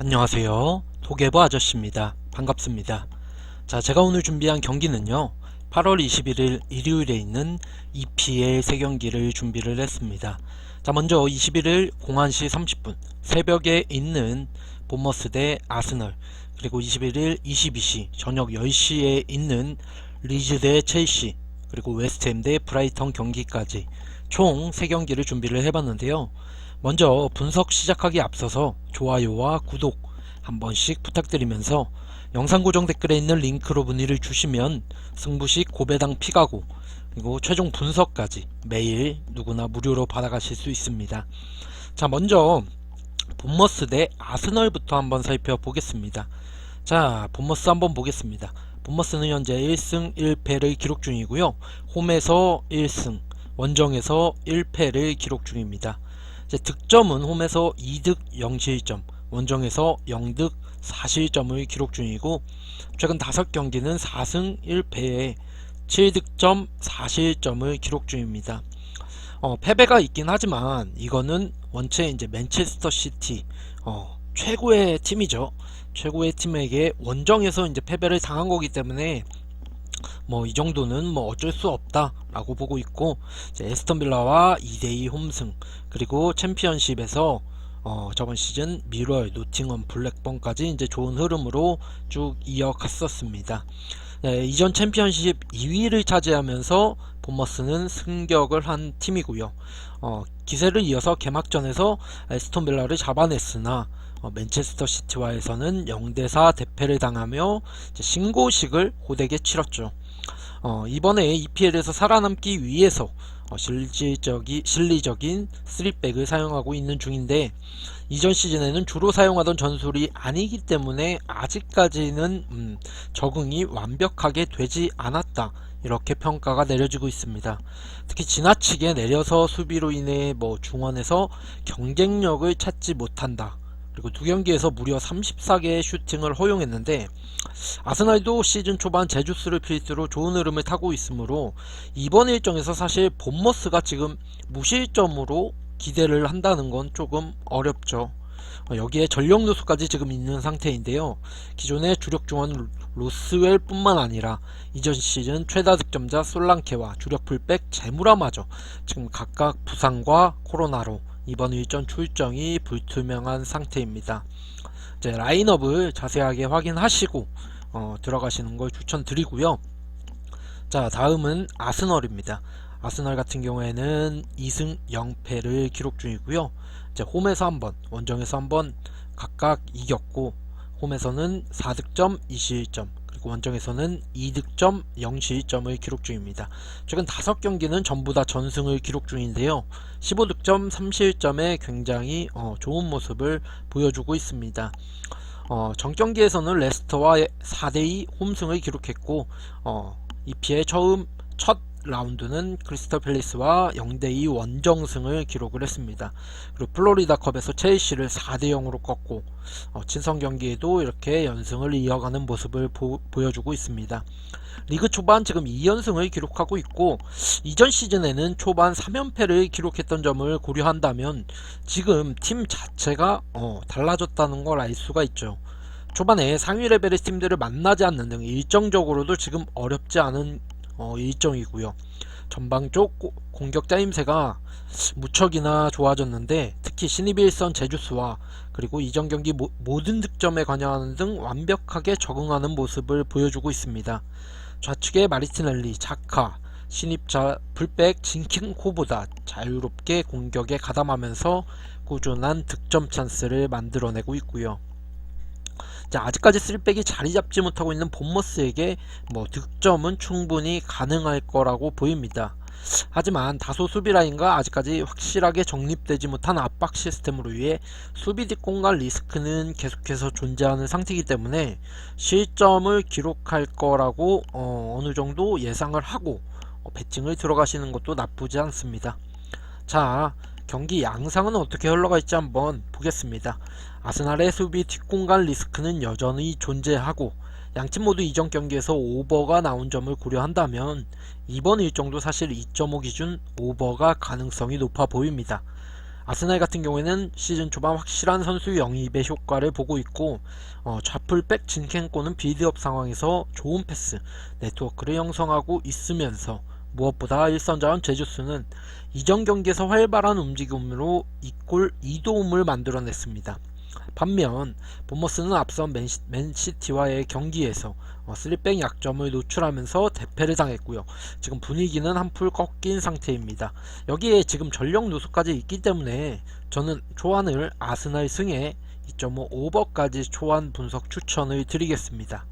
안녕하세요. 도계부 아저씨입니다. 반갑습니다. 자, 제가 오늘 준비한 경기는요. 8월 21일 일요일에 있는 EPL 3경기를 준비를 했습니다. 자, 먼저 21일 01시 30분 새벽에 있는 본머스 대 아스널, 그리고 21일 22시 저녁 10시에 있는 리즈 대 첼시, 그리고 웨스트햄 대 브라이턴 경기까지 총 3경기를 준비를 해봤는데요. 먼저 분석 시작하기 앞서서 좋아요와 구독 한 번씩 부탁드리면서 영상 고정 댓글에 있는 링크로 문의를 주시면 승부식 고배당 픽하고 그리고 최종 분석까지 매일 누구나 무료로 받아가실 수 있습니다. 자, 먼저 본머스 대 아스널부터 한번 살펴보겠습니다. 자, 본머스 한번 보겠습니다. 본머스는 현재 1승 1패를 기록 중이고요. 홈에서 1승, 원정에서 1패를 기록 중입니다. 득점은 홈에서 2득 0실점, 원정에서 0득 4실점을 기록 중이고, 최근 5경기는 4승 1패에 7득점 4실점을 기록 중입니다. 패배가 있긴 하지만 이거는 원체 이제 맨체스터 시티 최고의 팀이죠. 최고의 팀에게 원정에서 이제 패배를 당한 거기 때문에 뭐 이 정도는 뭐 어쩔 수 없다라고 보고 있고, 에스턴 빌라와 2대2 홈승, 그리고 챔피언십에서 저번 시즌 미럴, 노팅엄, 블랙번까지 이제 좋은 흐름으로 쭉 이어갔었습니다. 네, 이전 챔피언십 2위를 차지하면서 본머스는 승격을 한 팀이고요. 기세를 이어서 개막전에서 에스턴 빌라를 잡아냈으나 맨체스터 시티와에서는 0대4 대패를 당하며 신고식을 호되게 치렀죠. 이번에 EPL에서 살아남기 위해서 실질적인 3백을 사용하고 있는 중인데, 이전 시즌에는 주로 사용하던 전술이 아니기 때문에 아직까지는 적응이 완벽하게 되지 않았다, 이렇게 평가가 내려지고 있습니다. 특히 지나치게 내려서 수비로 인해 중원에서 경쟁력을 찾지 못한다, 그리고 두 경기에서 무려 34개의 슈팅을 허용했는데, 아스날도 시즌 초반 제주스를 필두로 좋은 흐름을 타고 있으므로 이번 일정에서 사실 본머스가 지금 무실점으로 기대를 한다는 건 조금 어렵죠. 여기에 전력 누수까지 지금 있는 상태인데요. 기존의 주력 중원 로스웰 뿐만 아니라 이전 시즌 최다 득점자 솔랑케와 주력 풀백 제무라마저 지금 각각 부상과 코로나로 이번 일정 출정이 불투명한 상태입니다. 이제 라인업을 자세하게 확인하시고 들어가시는 걸 추천드리고요. 자, 다음은 아스널입니다. 아스널 같은 경우에는 2승 0패를 기록 중이고요. 이제 홈에서 한번, 원정에서 한번 각각 이겼고, 홈에서는 4득점 2실점, 그리고 원정에서는 2득점 0실점을 기록 중입니다. 최근 5경기는 전부 다 전승을 기록 중인데요. 15득점 3실점에 굉장히 좋은 모습을 보여주고 있습니다. 전 경기에서는 레스터와 4대2 홈승을 기록했고, EPL 첫 라운드는 크리스탈 팰리스와 0대2 원정승을 기록을 했습니다. 그리고 플로리다컵에서 첼시를 4대0으로 꺾고, 친선 경기에도 이렇게 연승을 이어가는 모습을 보여주고 있습니다. 리그 초반 지금 2연승을 기록하고 있고, 이전 시즌에는 초반 3연패를 기록했던 점을 고려한다면 지금 팀 자체가 달라졌다는 걸 알 수가 있죠. 초반에 상위 레벨의 팀들을 만나지 않는 등 일정적으로도 지금 어렵지 않은 일정이고요. 전방 쪽 공격 짜임새가 무척이나 좋아졌는데, 특히 신입 일선 제주스와 그리고 이전 경기 모든 득점에 관여하는 등 완벽하게 적응하는 모습을 보여주고 있습니다. 좌측에 마리티넬리, 자카, 신입자 풀백 진킹호보다 자유롭게 공격에 가담하면서 꾸준한 득점 찬스를 만들어내고 있고요. 자, 아직까지 3백이 자리 잡지 못하고 있는 본머스에게 득점은 충분히 가능할 거라고 보입니다. 하지만 다소 수비 라인과 아직까지 확실하게 정립되지 못한 압박 시스템으로 인해 수비 뒷공간 리스크는 계속해서 존재하는 상태이기 때문에 실점을 기록할 거라고 어느 정도 예상을 하고 배팅을 들어가시는 것도 나쁘지 않습니다. 자, 경기 양상은 어떻게 흘러갈지 한번 보겠습니다. 아스날의 수비 뒷공간 리스크는 여전히 존재하고, 양팀 모두 이전 경기에서 오버가 나온 점을 고려한다면 이번 일정도 사실 2.5 기준 오버가 가능성이 높아 보입니다. 아스날 같은 경우에는 시즌 초반 확실한 선수 영입의 효과를 보고 있고 좌풀백 진켄코는 빌드업 상황에서 좋은 패스 네트워크를 형성하고 있으면서 무엇보다 일선자원 제주스는 이전 경기에서 활발한 움직임으로 2골 2도움을 만들어냈습니다. 반면 본머스는 앞선 맨시티와의 경기에서 3백 약점을 노출하면서 대패를 당했고요. 지금 분위기는 한풀 꺾인 상태입니다. 여기에 지금 전력 누수까지 있기 때문에 저는 초안을 아스날 승에 2.5 오버까지 초안 분석 추천을 드리겠습니다.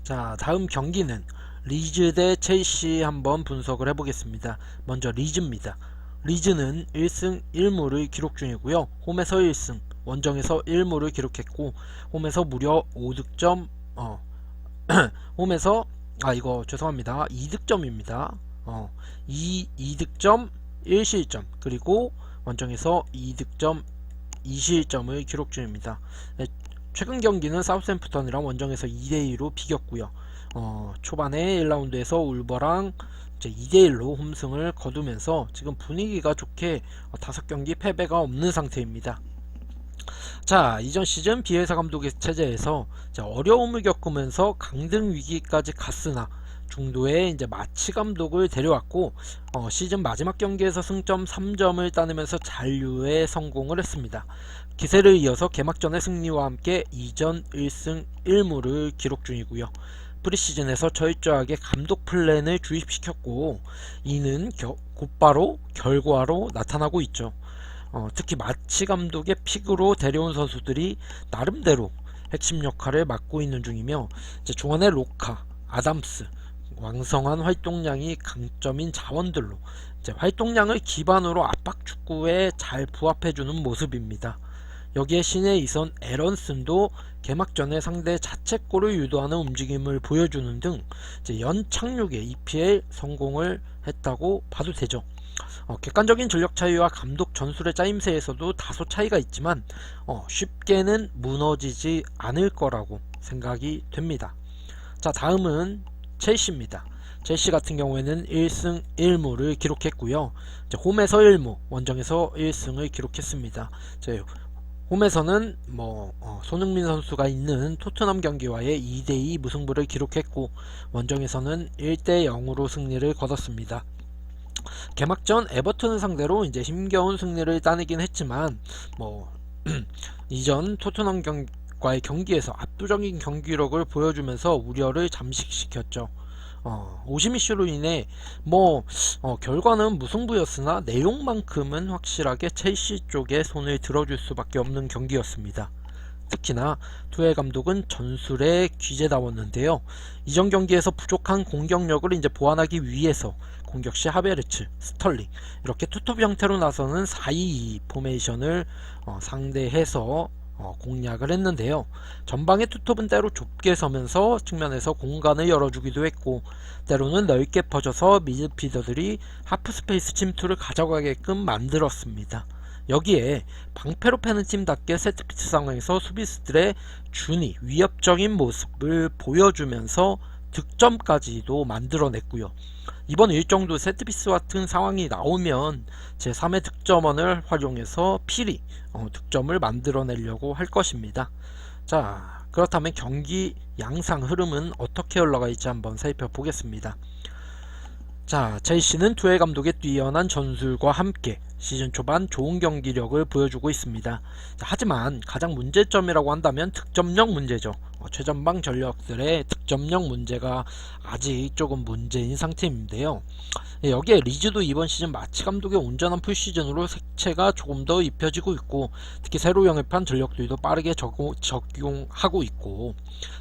자, 다음 경기는 리즈 대 첼시 한번 분석을 해보겠습니다. 먼저 리즈입니다. 리즈는 1승 1무를 기록 중이고요. 홈에서 1승, 원정에서 1무를 기록했고 홈에서 무려 5득점 홈에서 이거 죄송합니다. 2득점입니다. 2득점 1실점 그리고 원정에서 2득점 2실점을 기록 중입니다. 네, 최근 경기는 사우샘프턴이랑 원정에서 2대2로 비겼고요. 초반에 1라운드에서 울버랑 이제 2대1로 홈승을 거두면서 지금 분위기가 좋게 5경기 패배가 없는 상태입니다. 자, 이전 시즌 비엘사 감독의 체제에서 어려움을 겪으면서 강등 위기까지 갔으나 중도에 이제 마치 감독을 데려왔고 시즌 마지막 경기에서 승점 3점을 따내면서 잔류에 성공을 했습니다. 기세를 이어서 개막전의 승리와 함께 이전 1승 1무를 기록 중이고요. 프리시즌에서 철저하게 감독 플랜을 주입시켰고 이는 곧바로 결과로 나타나고 있죠. 특히 마치 감독의 픽으로 데려온 선수들이 나름대로 핵심 역할을 맡고 있는 중이며 이제 중원의 로카, 아담스, 왕성한 활동량이 강점인 자원들로 이제 활동량을 기반으로 압박 축구에 잘 부합해주는 모습입니다. 여기에 신의 이선 에런슨도 개막전에 상대 자책골을 유도하는 움직임을 보여주는 등 이제 연착륙에 EPL 성공을 했다고 봐도 되죠. 객관적인 전력 차이와 감독 전술의 짜임새에서도 다소 차이가 있지만 쉽게는 무너지지 않을 거라고 생각이 됩니다. 자, 다음은 첼시입니다. 첼시 같은 경우에는 1승 1무를 기록했고요. 홈에서 1무, 원정에서 1승을 기록했습니다. 홈에서는 손흥민 선수가 있는 토트넘 경기와의 2대2 무승부를 기록했고 원정에서는 1대0으로 승리를 거뒀습니다. 개막전 에버튼을 상대로 이제 힘겨운 승리를 따내긴 했지만 이전 토트넘 과의 경기에서 압도적인 경기력을 보여주면서 우려를 잠식시켰죠. 오심 이슈로 인해 결과는 무승부였으나 내용만큼은 확실하게 첼시 쪽에 손을 들어줄 수밖에 없는 경기였습니다. 특히나 투엘 감독은 전술에 귀재다웠는데요. 이전 경기에서 부족한 공격력을 이제 보완하기 위해서 공격 시 하베르츠, 스털링 이렇게 투톱 형태로 나서는 4-2-2 포메이션을 상대해서 공략을 했는데요. 전방의 투톱은 때로 좁게 서면서 측면에서 공간을 열어주기도 했고 때로는 넓게 퍼져서 미드필더들이 하프 스페이스 침투를 가져가게끔 만들었습니다. 여기에 방패로 패는 팀답게 세트피스 상황에서 수비수들의 준이 위협적인 모습을 보여주면서 득점까지도 만들어냈고요. 이번 일정도 세트피스 같은 상황이 나오면 제3의 득점원을 활용해서 필히 득점을 만들어내려고 할 것입니다. 자, 그렇다면 경기 양상 흐름은 어떻게 흘러갈지 한번 살펴보겠습니다. 자, 첼시는 투엘 감독의 뛰어난 전술과 함께 시즌 초반 좋은 경기력을 보여주고 있습니다. 하지만 가장 문제점이라고 한다면 득점력 문제죠. 최전방 전력들의 득점력 문제가 아직 조금 문제인 상태인데요. 여기에 리즈도 이번 시즌 마치 감독의 온전한 풀시즌으로 색채가 조금 더 입혀지고 있고 특히 새로 영입한 전력들도 빠르게 적용하고 있고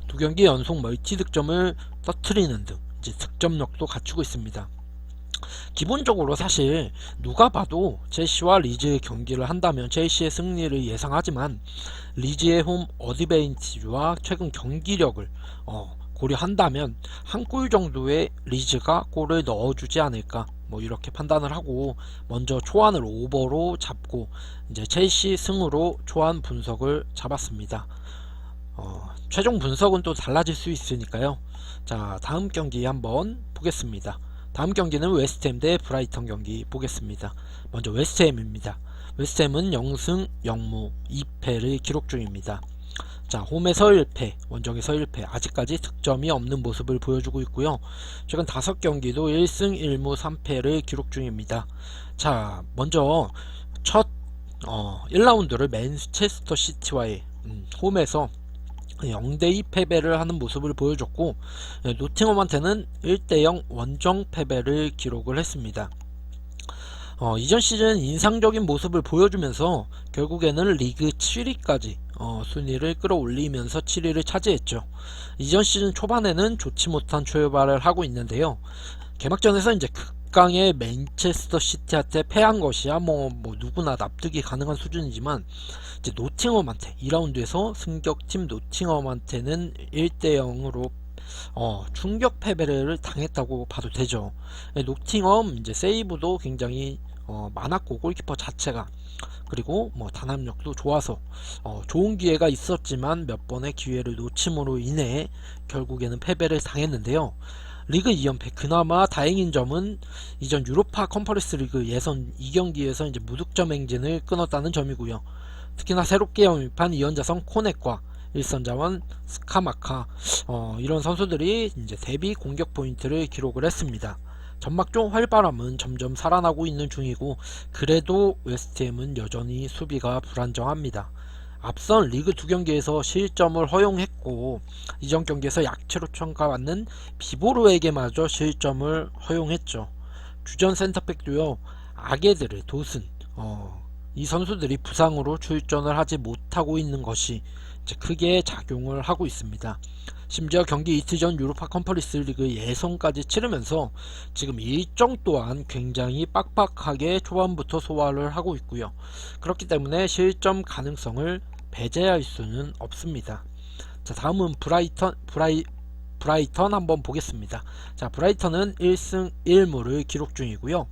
두 경기 연속 멀티 득점을 터트리는 등 이제 득점력도 갖추고 있습니다. 기본적으로 사실 누가 봐도 첼시와 리즈의 경기를 한다면 첼시의 승리를 예상하지만 리즈의 홈 어드밴티지와 최근 경기력을 고려한다면 한 골 정도의 리즈가 골을 넣어주지 않을까 이렇게 판단을 하고 먼저 초안을 오버로 잡고 이제 첼시 승으로 초안 분석을 잡았습니다. 최종 분석은 또 달라질 수 있으니까요. 자, 다음 경기 한번 보겠습니다. 다음 경기는 웨스트햄 대 브라이턴 경기 보겠습니다. 먼저 웨스트햄입니다. 웨스트햄은 0승 0무 2패를 기록 중입니다. 자, 홈에서 1패, 원정에서 1패, 아직까지 득점이 없는 모습을 보여주고 있고요. 최근 5경기도 1승 1무 3패를 기록 중입니다. 자, 먼저 첫 1라운드를 맨체스터 시티와의 홈에서 0대2 패배를 하는 모습을 보여줬고, 노팅엄한테는 1대0 원정 패배를 기록을 했습니다. 이전 시즌 인상적인 모습을 보여주면서 결국에는 리그 7위까지 순위를 끌어올리면서 7위를 차지했죠. 이전 시즌 초반에는 좋지 못한 출발을 하고 있는데요. 개막전에서 이제 극강의 맨체스터 시티한테 패한 것이야 뭐 누구나 납득이 가능한 수준이지만, 이제 노팅엄한테 2라운드에서 승격팀 노팅엄한테는 1대0으로 충격 패배를 당했다고 봐도 되죠. 노팅엄 이제 세이브도 굉장히 많았고, 골키퍼 자체가, 그리고 단합력도 좋아서 좋은 기회가 있었지만 몇 번의 기회를 놓침으로 인해 결국에는 패배를 당했는데요. 리그 2연패, 그나마 다행인 점은 이전 유로파 컨퍼런스 리그 예선 2경기에서 이제 무득점 행진을 끊었다는 점이고요. 특히나 새롭게 영입한 2연자선 코넷과 1선자원 스카마카, 이런 선수들이 이제 대비 공격 포인트를 기록을 했습니다. 전막종 활발함은 점점 살아나고 있는 중이고, 그래도 웨스트햄은 여전히 수비가 불안정합니다. 앞선 리그 2경기에서 실점을 허용했고, 이전 경기에서 약체로 평가받는 비보르에게마저 실점을 허용했죠. 주전 센터백도요, 아게드르, 도슨, 이 선수들이 부상으로 출전을 하지 못하고 있는 것이 이제 크게 작용을 하고 있습니다. 심지어 경기 이틀 전 유로파 컨퍼런스 리그 예선까지 치르면서 지금 일정 또한 굉장히 빡빡하게 초반부터 소화를 하고 있고요. 그렇기 때문에 실점 가능성을 배제할 수는 없습니다. 자, 다음은 브라이턴 한번 보겠습니다. 자, 브라이턴은 1승 1무를 기록 중이고요.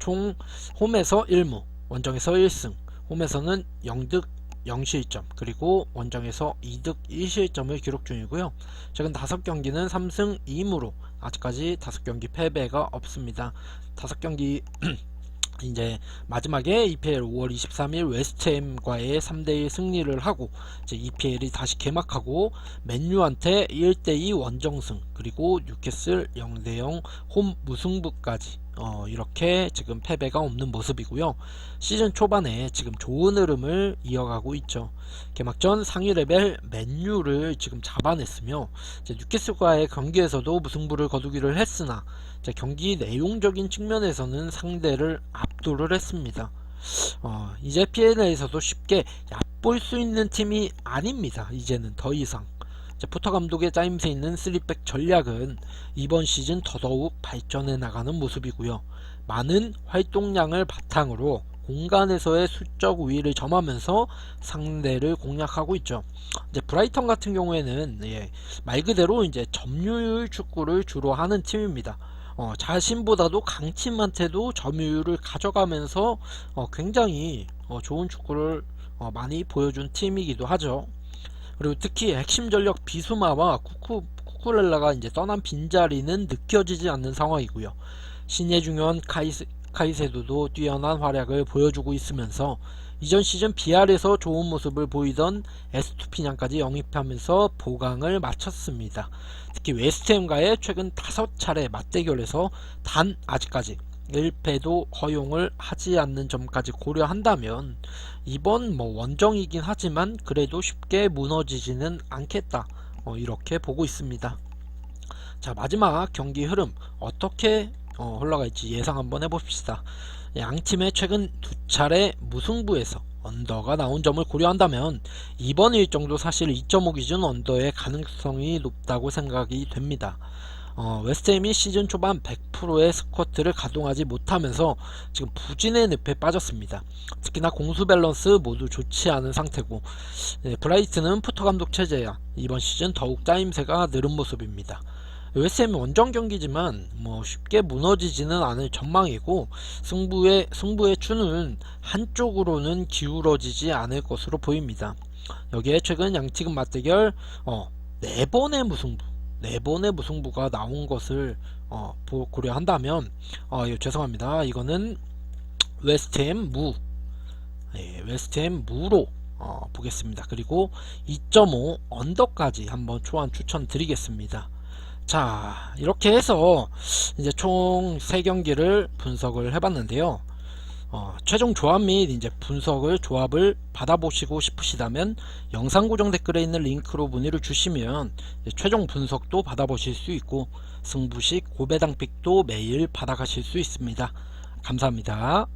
총 홈에서 1무, 원정에서 1승, 홈에서는 0득 0실점, 그리고 원정에서 2득 1실점을 기록 중이고요. 최근 5경기는 3승 2무로 아직까지 5경기 패배가 없습니다. 5경기 이제 마지막에 EPL 5월 23일 웨스트햄과의 3대1 승리를 하고 이제 EPL이 다시 개막하고, 맨유한테 1대2 원정승, 그리고 뉴캐슬 0대0 홈 무승부까지 이렇게 지금 패배가 없는 모습이고요. 시즌 초반에 지금 좋은 흐름을 이어가고 있죠. 개막전 상위 레벨 맨유를 지금 잡아냈으며, 이제 뉴캐슬과의 경기에서도 무승부를 거두기를 했으나 경기 내용적인 측면에서는 상대를 압도를 했습니다. 이제 PL에서도 쉽게 얕볼 수 있는 팀이 아닙니다. 이제는 더 이상. 포터 감독의 짜임새 있는 3백 전략은 이번 시즌 더더욱 발전해 나가는 모습이고요. 많은 활동량을 바탕으로 공간에서의 수적 우위를 점하면서 상대를 공략하고 있죠. 이제 브라이턴 같은 경우에는 말 그대로 이제 점유율 축구를 주로 하는 팀입니다. 자신보다도 강팀한테도 점유율을 가져가면서 굉장히 좋은 축구를 많이 보여준 팀이기도 하죠. 그리고 특히 핵심 전력 비수마와 쿠쿠렐라가 이제 떠난 빈자리는 느껴지지 않는 상황이고요. 신예 중요한 카이세도도 뛰어난 활약을 보여주고 있으면서 이전 시즌 비알에서 좋은 모습을 보이던 에스투피냥까지 영입하면서 보강을 마쳤습니다. 특히 웨스트햄과의 최근 5차례 맞대결에서 단 아직까지 1패도 허용을 하지 않는 점까지 고려한다면 이번 원정이긴 하지만 그래도 쉽게 무너지지는 않겠다, 이렇게 보고 있습니다. 자, 마지막 경기 흐름 어떻게 흘러갈지 예상 한번 해봅시다. 양팀의 최근 2차례 무승부에서 언더가 나온 점을 고려한다면 이번 일정도 사실 2.5 기준 언더의 가능성이 높다고 생각이 됩니다. 웨스트햄이 시즌 초반 100%의 스쿼트를 가동하지 못하면서 지금 부진의 늪에 빠졌습니다. 특히나 공수 밸런스 모두 좋지 않은 상태고, 브라이튼은 포터 감독 체제야 이번 시즌 더욱 짜임새가 늘은 모습입니다. 웨스트햄이 원정 경기지만 쉽게 무너지지는 않을 전망이고, 승부의 추는 한쪽으로는 기울어지지 않을 것으로 보입니다. 여기에 최근 양팀 맞대결 4번의 무승부가 나온 것을 고려한다면 죄송합니다. 이거는 웨스트햄 무, 예, 웨스트햄 무로 보겠습니다. 그리고 2.5 언더까지 한번 초안 추천드리겠습니다. 자, 이렇게 해서 이제 총 3경기를 분석을 해봤는데요. 최종 조합 및 이제 분석을 조합을 받아보시고 싶으시다면 영상 고정 댓글에 있는 링크로 문의를 주시면 최종 분석도 받아보실 수 있고 승부식 고배당 픽도 매일 받아가실 수 있습니다. 감사합니다.